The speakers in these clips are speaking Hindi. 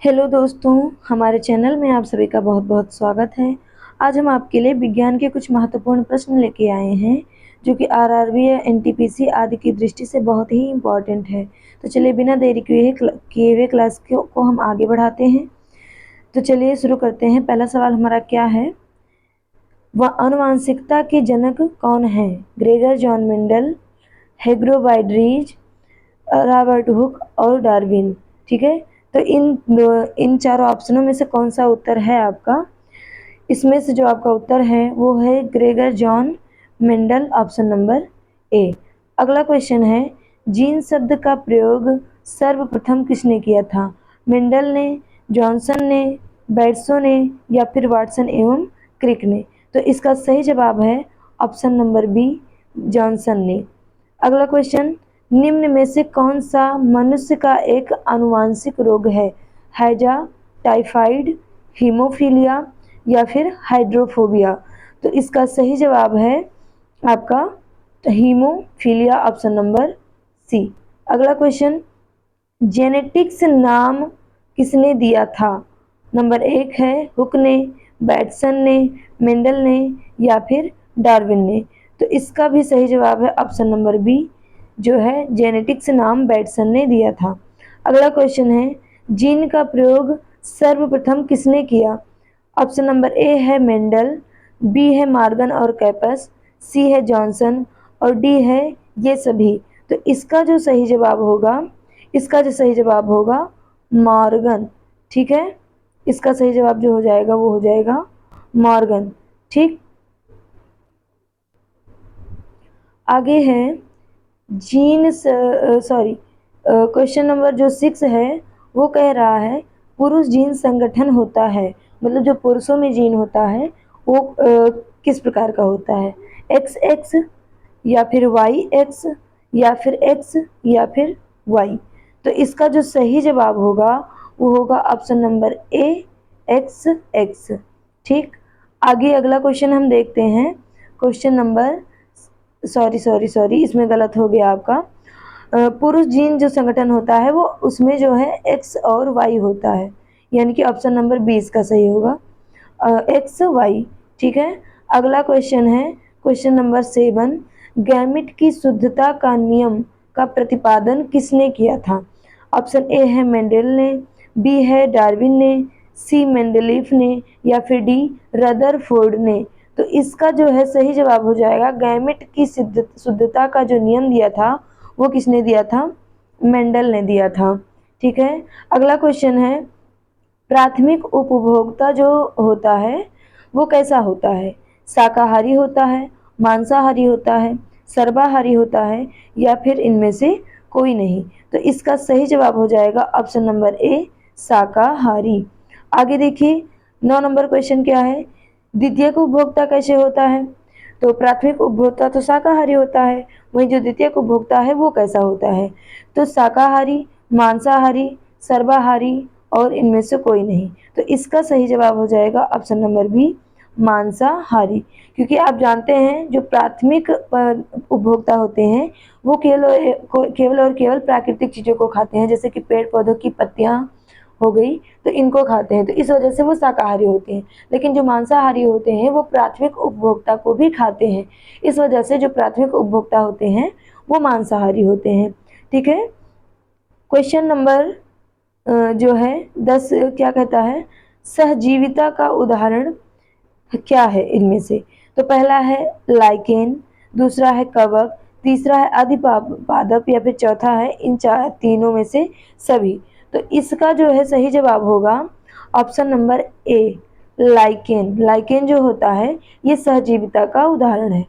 हेलो दोस्तों, हमारे चैनल में आप सभी का बहुत बहुत स्वागत है। आज हम आपके लिए विज्ञान के कुछ महत्वपूर्ण प्रश्न लेके आए हैं जो कि आरआरबी या एनटीपीसी आदि की दृष्टि से बहुत ही इम्पॉर्टेंट है। तो चलिए बिना देरी किए हुए क्लास को हम आगे बढ़ाते हैं। तो चलिए शुरू करते हैं। पहला सवाल हमारा क्या है? वह आनुवंशिकता के जनक कौन है? ग्रेगर जॉन मेंडल, हेग्रो बाइडरीज, रॉबर्ट हुक और डार्विन। ठीक है, तो इन चारों ऑप्शनों में से कौन सा उत्तर है आपका? इसमें से जो आपका उत्तर है वो है Gregor John Mendel, option number ए। अगला क्वेश्चन है, जीन शब्द का प्रयोग सर्वप्रथम किसने किया था? मेंडल ने, जॉनसन ने, बैट्सो ने या फिर वाटसन एवं क्रिक ने? तो इसका सही जवाब है ऑप्शन नंबर बी, जॉनसन ने। अगला क्वेश्चन, निम्न में से कौन सा मनुष्य का एक आनुवांशिक रोग है? हैजा, टाइफाइड, हीमोफीलिया या फिर हाइड्रोफोबिया? तो इसका सही जवाब है आपका हीमोफीलिया, ऑप्शन नंबर सी। अगला क्वेश्चन, जेनेटिक्स नाम किसने दिया था? नंबर 1 है हुक ने, बैटसन ने, मेंडल ने या फिर डार्विन ने? तो इसका भी सही जवाब है ऑप्शन नंबर बी, जो है जेनेटिक्स नाम बैटसन ने दिया था। अगला क्वेश्चन है, जीन का प्रयोग सर्वप्रथम किसने किया? ऑप्शन नंबर ए है मेंडल, बी है मॉर्गन और कैपस, सी है जॉनसन और डी है ये सभी। तो इसका जो सही जवाब होगा मॉर्गन। ठीक है, इसका सही जवाब जो हो जाएगा वो हो जाएगा मॉर्गन। ठीक, आगे है क्वेश्चन नंबर जो 6 है वो कह रहा है पुरुष जीन संगठन होता है, मतलब जो पुरुषों में जीन होता है वो किस प्रकार का होता है? एक्स एक्स या फिर वाई एक्स या फिर एक्स या फिर वाई? तो इसका जो सही जवाब होगा वो होगा ऑप्शन नंबर ए, एक्स एक्स। ठीक, आगे अगला क्वेश्चन हम देखते हैं। क्वेश्चन नंबर सॉरी इसमें गलत हो गया आपका। पुरुष जीन जो संगठन होता है वो उसमें जो है एक्स और वाई होता है, यानी कि ऑप्शन नंबर 20 का सही होगा एक्स वाई। ठीक है, अगला क्वेश्चन है क्वेश्चन नंबर 7, गैमिट की शुद्धता का नियम का प्रतिपादन किसने किया था? ऑप्शन ए है मेंडल ने, बी है डार्विन ने, सी मेंडलीफ ने या फिर डी रदरफोर्ड ने? तो इसका जो है सही जवाब हो जाएगा गैमिट की शुद्धता का जो नियम दिया था वो किसने दिया था? मेंडल ने दिया था। ठीक है, अगला क्वेश्चन है, प्राथमिक उपभोक्ता जो होता है वो कैसा होता है? शाकाहारी होता है, मांसाहारी होता है, सर्वाहारी होता है या फिर इनमें से कोई नहीं? तो इसका सही जवाब हो जाएगा ऑप्शन नंबर ए, शाकाहारी। आगे देखिए 9 नंबर क्वेश्चन क्या है, द्वितीयक उपभोक्ता कैसे होता है? तो प्राथमिक उपभोक्ता तो शाकाहारी होता है, वहीं जो द्वितीयक उपभोक्ता है वो कैसा होता है? तो शाकाहारी, मांसाहारी, सर्वाहारी और इनमें से कोई नहीं? तो इसका सही जवाब हो जाएगा ऑप्शन नंबर बी, मांसाहारी। क्योंकि आप जानते हैं जो प्राथमिक उपभोक्ता होते हैं वो केवल और केवल प्राकृतिक चीज़ों को खाते हैं, जैसे कि पेड़ पौधों की पत्तियां हो गई तो इनको खाते हैं, तो इस वजह से वो शाकाहारी होते हैं। लेकिन जो मांसाहारी होते हैं वो प्राथमिक उपभोक्ता को भी खाते हैं, इस वजह से जो प्राथमिक उपभोक्ता होते हैं वो मांसाहारी होते हैं। ठीक है, क्वेश्चन नंबर जो है 10 क्या कहता है, सहजीविता का उदाहरण क्या है इनमें से? तो पहला है लाइकेन, दूसरा है कवक, तीसरा है अधिपादप या फिर चौथा है इन तीनों में से सभी। तो इसका जो है सही जवाब होगा ऑप्शन नंबर ए, लाइकेन। लाइकेन जो होता है ये सहजीविता का उदाहरण है।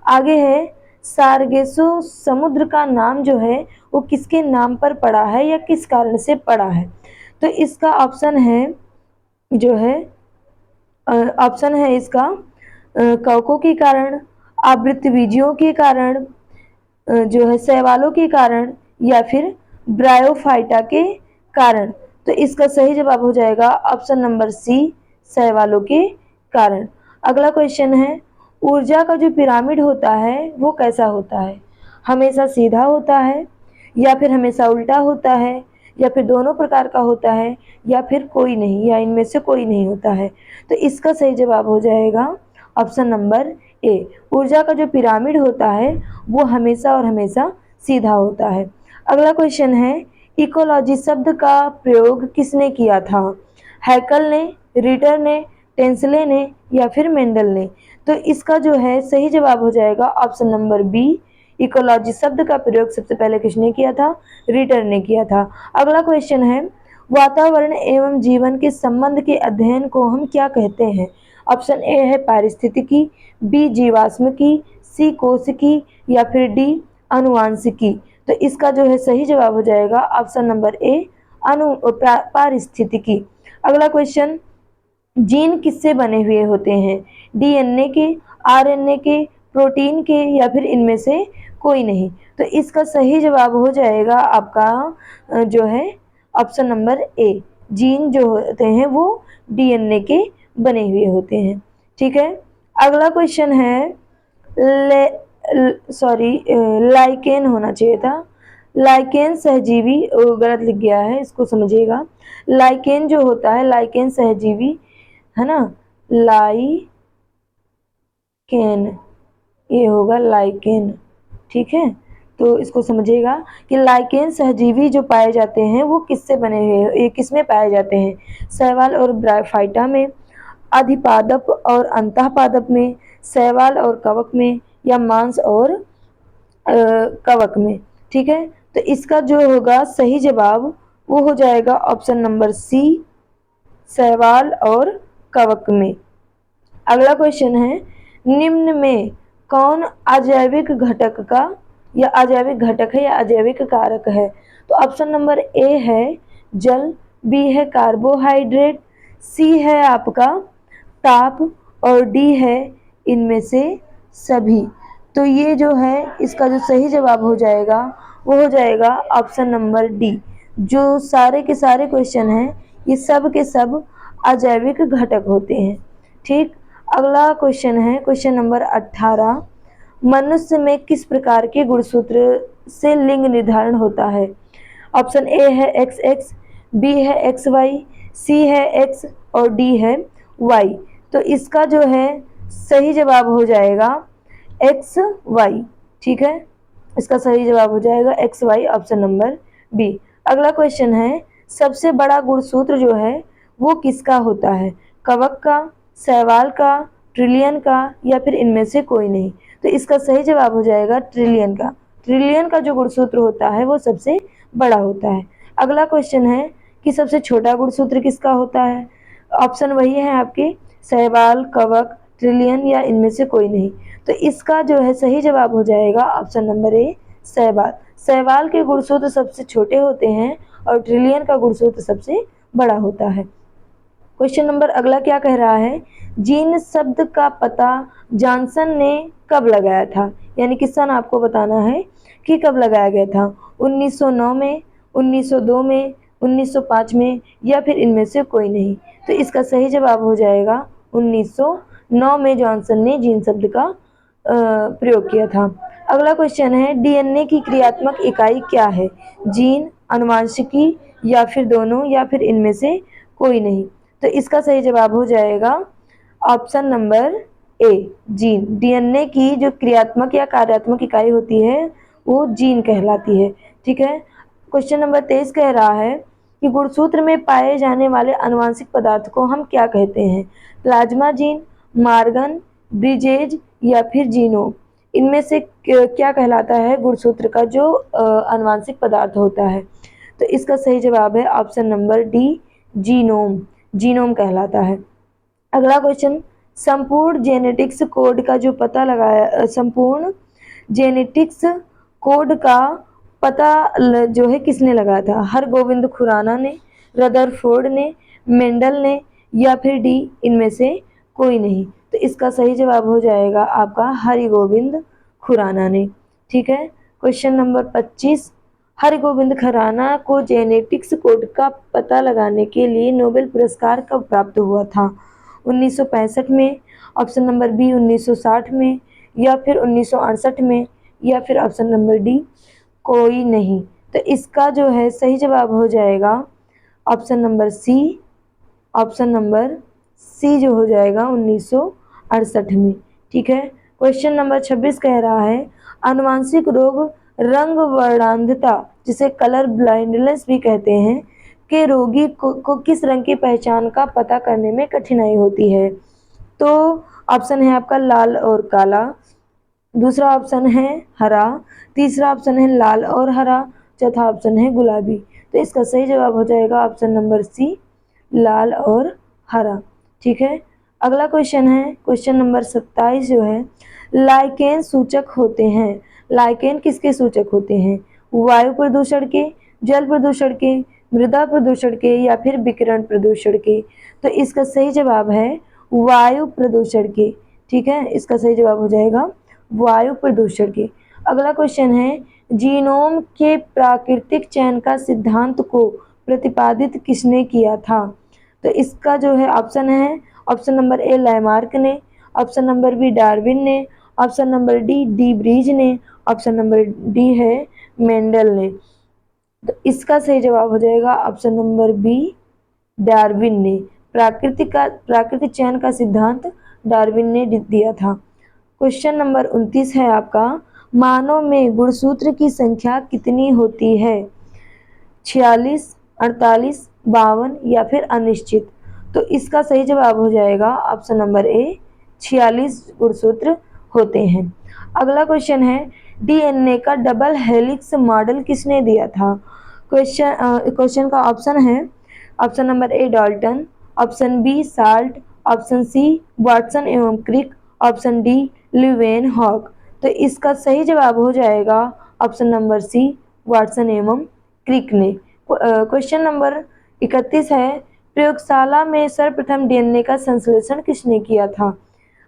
आगे है सारगेसो समुद्र का नाम जो है वो किसके नाम पर पड़ा है या किस कारण से पड़ा है? तो इसका ऑप्शन है जो है ऑप्शन है इसका कवकों के कारण, आवृतबीजियों के कारण, जो है शैवालों के कारण या फिर ब्रायोफाइटा के कारण? तो इसका सही जवाब हो जाएगा ऑप्शन नंबर सी, शैवालों के कारण। अगला क्वेश्चन है, ऊर्जा का जो पिरामिड होता है वो कैसा होता है? हमेशा सीधा होता है या फिर हमेशा उल्टा होता है या फिर दोनों प्रकार का होता है, या फिर कोई नहीं, या इनमें से कोई नहीं होता है। तो इसका सही जवाब हो जाएगा ऑप्शन नंबर ए। ऊर्जा का जो पिरामिड होता है वो हमेशा और हमेशा सीधा होता है। अगला क्वेश्चन है, इकोलॉजी शब्द का प्रयोग किसने किया था? हैकल ने, रीटर ने, टेंसले ने, या फिर मेंडल ने? तो इसका जो है सही जवाब हो जाएगा ऑप्शन नंबर बी। इकोलॉजी शब्द का प्रयोग सबसे पहले किसने किया था? रीटर ने किया था। अगला क्वेश्चन है, वातावरण एवं जीवन के संबंध के अध्ययन को हम क्या कहते हैं? ऑप्शन ए है पारिस्थितिकी, बी जीवाश्मिकी, सी कोशिकी, या फिर डी अनुवांशिकी? तो इसका जो है सही जवाब हो जाएगा ऑप्शन नंबर ए पारिस्थितिकी। अगला क्वेश्चन, जीन किससे बने हुए होते हैं? डीएनए के, आरएनए के, प्रोटीन के, या फिर इनमें से कोई नहीं? तो इसका सही जवाब हो जाएगा आपका जो है ऑप्शन नंबर ए। जीन जो होते हैं वो डीएनए के बने हुए होते हैं। ठीक है। अगला क्वेश्चन है, लाइकेन होना चाहिए था। लाइकेन सहजीवी, गलत लिख गया है, इसको समझिएगा। लाइकेन जो होता है, लाइकेन सहजीवी है ना, लाइकेन, ये होगा लाइकेन। ठीक है, तो इसको समझिएगा कि लाइकेन सहजीवी जो पाए जाते हैं वो किससे बने हुए, ये किसमें पाए जाते हैं? शैवाल और ब्रायोफाइटा में, अधिपादप और अंतःपादप में, शैवाल और कवक में, या मांस और कवक में? ठीक है, तो इसका जो होगा सही जवाब वो हो जाएगा ऑप्शन नंबर सी, शैवाल और कवक में। अगला क्वेश्चन है, निम्न में कौन अजैविक घटक का या अजैविक घटक है या अजैविक कारक है? तो ऑप्शन नंबर ए है जल, बी है कार्बोहाइड्रेट, सी है आपका ताप, और डी है इनमें से सभी। तो ये जो है इसका जो सही जवाब हो जाएगा वो हो जाएगा ऑप्शन नंबर डी। जो सारे के सारे क्वेश्चन हैं ये सब के सब अजैविक घटक होते हैं। ठीक। अगला क्वेश्चन है क्वेश्चन नंबर 18, मनुष्य में किस प्रकार के गुणसूत्र से लिंग निर्धारण होता है? ऑप्शन ए है एक्स एक्स, बी है एक्स वाई, सी है एक्स, और डी है वाई। तो इसका जो है सही जवाब हो जाएगा एक्स वाई। ठीक है, इसका सही जवाब हो जाएगा X Y, option number B. अगला क्वेश्चन है, सबसे बड़ा गुणसूत्र जो है वो किसका होता है? कवक का, शैवाल का, ट्रिलियन का, या फिर इनमें से कोई नहीं? तो इसका सही जवाब हो जाएगा ट्रिलियन का। ट्रिलियन का जो गुणसूत्र होता है वो सबसे बड़ा होता है। अगला क्वेश्चन है कि सबसे छोटा गुणसूत्र किसका होता है? ऑप्शन वही है आपके शैवाल, कवक, ट्रिलियन, या इनमें से कोई नहीं? तो इसका जो है सही जवाब हो जाएगा ऑप्शन नंबर ए शैवाल। शैवाल के गुणसूत्र सबसे छोटे होते हैं और ट्रिलियन का गुणसूत्र सबसे बड़ा होता है। क्वेश्चन नंबर अगला क्या कह रहा है, जीन शब्द का पता जॉनसन ने कब लगाया था? यानी कि सन आपको बताना है कि कब लगाया गया था। 1909 में, 1902 में, 1905 में, या फिर इनमें से कोई नहीं? तो इसका सही जवाब हो जाएगा 1909 में जॉनसन ने जीन शब्द का प्रयोग किया था। अगला क्वेश्चन है, डीएनए की क्रियात्मक इकाई क्या है? जीन, अनुवांशिकी, या फिर दोनों, या फिर इनमें से कोई नहीं? तो इसका सही जवाब हो जाएगा ऑप्शन नंबर ए जीन। डीएनए की जो क्रियात्मक या कार्यात्मक इकाई होती है वो जीन कहलाती है। ठीक है। क्वेश्चन नंबर 23 कह रहा है कि गुणसूत्र में पाए जाने वाले आनुवांशिक पदार्थ को हम क्या कहते हैं? प्लाज्मा जीन, मार्गन, ब्रिजेज, या फिर जीनोम? इनमें से क्या कहलाता है गुणसूत्र का जो आनुवांशिक पदार्थ होता है? तो इसका सही जवाब है option number D genome. Genome कहलाता है। अगला क्वेश्चन, संपूर्ण जेनेटिक्स कोड का जो पता लगाया, संपूर्ण जेनेटिक्स कोड का पता जो है किसने लगाया था? हरगोविंद खुराना ने, रदरफोर्ड ने, मेंडल ने, या फिर डी इनमें से कोई नहीं? तो इसका सही जवाब हो जाएगा आपका हरिगोविंद खुराना ने। ठीक है। क्वेश्चन नंबर 25, हरगोविंद खुराना को जेनेटिक्स कोड का पता लगाने के लिए नोबेल पुरस्कार कब प्राप्त हुआ था? 1965 में, ऑप्शन नंबर बी 1960 में, या फिर 1968 में, या फिर ऑप्शन नंबर डी कोई नहीं? तो इसका जो है सही जवाब हो जाएगा option number C. Option number C जो हो जाएगा 1968 में। ठीक है। क्वेश्चन नंबर 26 कह रहा है आनुवांशिक रोग रंग वर्णांधता जिसे कलर ब्लाइंडनेस भी कहते हैं के रोगी को किस रंग की पहचान का पता करने में कठिनाई होती है। तो ऑप्शन है आपका लाल और काला, दूसरा ऑप्शन है हरा, तीसरा ऑप्शन है लाल और हरा, चौथा ऑप्शन है गुलाबी। तो इसका सही जवाब हो जाएगा ऑप्शन नंबर सी, लाल और हरा। ठीक है। अगला क्वेश्चन है क्वेश्चन नंबर 27 जो है लाइकेन सूचक होते हैं। लाइकेन किसके सूचक होते हैं? वायु प्रदूषण के, जल प्रदूषण के, मृदा प्रदूषण के या फिर विकिरण प्रदूषण के। तो इसका सही जवाब है वायु प्रदूषण के। ठीक है। इसका सही जवाब हो जाएगा वायु प्रदूषण के। अगला क्वेश्चन है जीनोम के प्राकृतिक चयन का सिद्धांत को प्रतिपादित किसने किया था? तो इसका जो है ऑप्शन है ऑप्शन नंबर ए लैमार्क ने, ऑप्शन नंबर बी डार्विन ने, ऑप्शन नंबर डी ब्रीज ने, ऑप्शन नंबर डी है मेंडल ने। तो इसका सही जवाब हो जाएगा ऑप्शन नंबर बी डार्विन ने। प्राकृतिक चयन का सिद्धांत डार्विन ने दिया था। क्वेश्चन नंबर 29 है आपका मानव में गुणसूत्र की संख्या कितनी होती है? 46, 48, 52 या फिर अनिश्चित। तो इसका सही जवाब हो जाएगा ऑप्शन नंबर ए 46 गुणसूत्र होते हैं। अगला क्वेश्चन है डीएनए का डबल हेलिक्स मॉडल किसने दिया था? क्वेश्चन का ऑप्शन है option number A Dalton, option B Salt, option C Watson एवं Crick, option D Leeuwenhoek. तो इसका सही जवाब हो जाएगा ऑप्शन नंबर सी वाटसन एवं क्रिक ने। क्वेश्चन नंबर 31 है प्रयोगशाला में सर्वप्रथम डीएनए का संश्लेषण किसने किया था?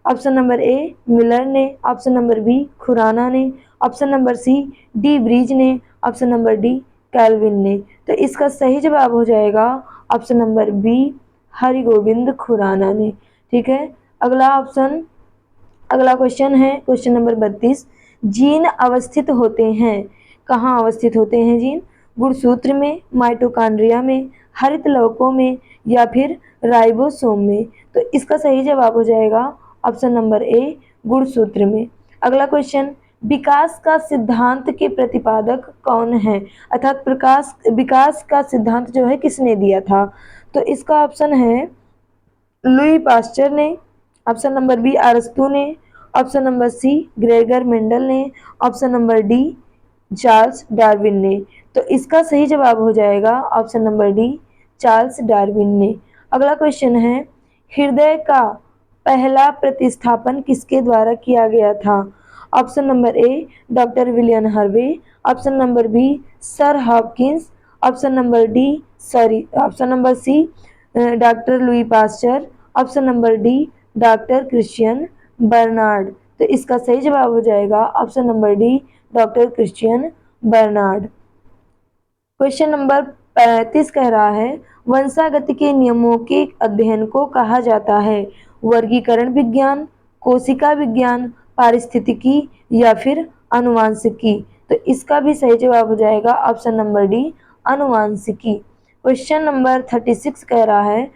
ऑप्शन नंबर ए मिलर ने, ऑप्शन नंबर बी खुराना ने, option number C De Vries ने, ऑप्शन नंबर डी कैल्विन ने। तो इसका सही जवाब हो जाएगा option number B Hargobind Khorana ने। ठीक है। अगला क्वेश्चन है क्वेश्चन नंबर 32 जीन अवस्थित होते हैं। कहाँ अवस्थित होते हैं जीन? गुणसूत्र में, माइटोकॉन्ड्रिया में, हरित लवकों में या फिर राइबोसोम में। तो इसका सही जवाब हो जाएगा ऑप्शन नंबर ए गुणसूत्र में। अगला क्वेश्चन विकास का सिद्धांत के प्रतिपादक कौन है? अर्थात विकास का सिद्धांत जो है किसने दिया था? तो इसका ऑप्शन है लुई पास्चर ने, ऑप्शन नंबर बी अरस्तू ने, option number C Gregor Mendel ने, option number D Charles Darwin ने। तो इसका सही जवाब हो जाएगा option number D Charles Darwin ने। अगला क्वेश्चन है हृदय का पहला प्रतिस्थापन किसके द्वारा किया गया था? Option number A doctor William Harvey, option number B sir Hopkins, option number C doctor Louis Pasteur, option number D doctor Christian Barnard. तो इसका सही जवाब हो जाएगा option number D doctor Christian Barnard. Question number 35 कह रहा है वंशागति के नियमों के अध्ययन को कहा जाता है वर्गीकरण विज्ञान, कोशिका विज्ञान, पारिस्थितिकी या फिर आनुवंशिकी। तो इसका भी सही जवाब हो जाएगा ऑप्शन नंबर डी आनुवंशिकी। क्वेश्चन नंबर 36 कह रहा है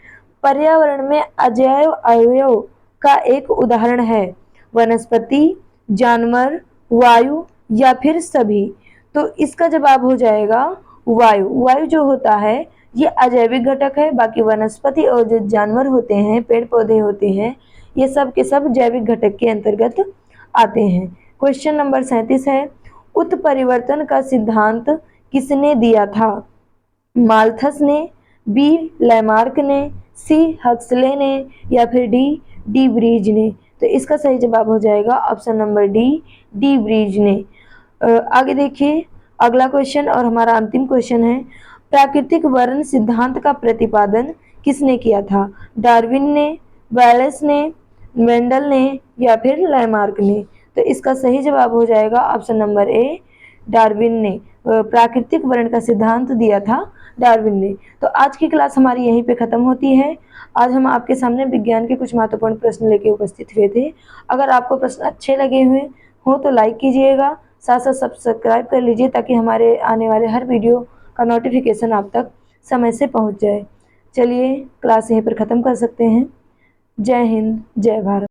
पर्यावरण में अजैव अवयव का एक उदाहरण है वनस्पति, जानवर, वायु या फिर सभी। तो इसका जवाब हो जाएगा वायु। वायु जो होता है ये अजैविक घटक है, बाकी वनस्पति और जो जानवर होते हैं, पेड़ पौधे होते हैं, ये सब के सब जैविक घटक के अंतर्गत आते हैं। क्वेश्चन नंबर 37 है उत्परिवर्तन का सिद्धांत किसने दिया था? माल्थस ने, बी लैमार्क ने, सी हक्सले ने या फिर डी ब्रीज ने। तो इसका सही जवाब हो जाएगा ऑप्शन नंबर डी ब्रीज ने। आगे देखिए अगला क्वेश्चन और हमारा अंतिम क्वेश्चन है प्राकृतिक वर्ण सिद्धांत का प्रतिपादन किसने किया था? डार्विन ने, वैलेस ने, मेंडल ने या फिर लैमार्क ने। तो इसका सही जवाब हो जाएगा ऑप्शन नंबर ए डार्विन ने। प्राकृतिक वर्ण का सिद्धांत दिया था डार्विन ने। तो आज की क्लास हमारी यहीं पे ख़त्म होती है। आज हम आपके सामने विज्ञान के कुछ महत्वपूर्ण प्रश्न लेके उपस्थित हुए थे। अगर आपको प्रश्न अच्छे लगे हुए हो तो लाइक कीजिएगा, साथ साथ सब्सक्राइब कर लीजिए ताकि हमारे आने वाले हर वीडियो का नोटिफिकेशन आप तक समय से पहुंच जाए। चलिए क्लास यहीं पर ख़त्म कर सकते हैं। जय हिंद, जय भारत।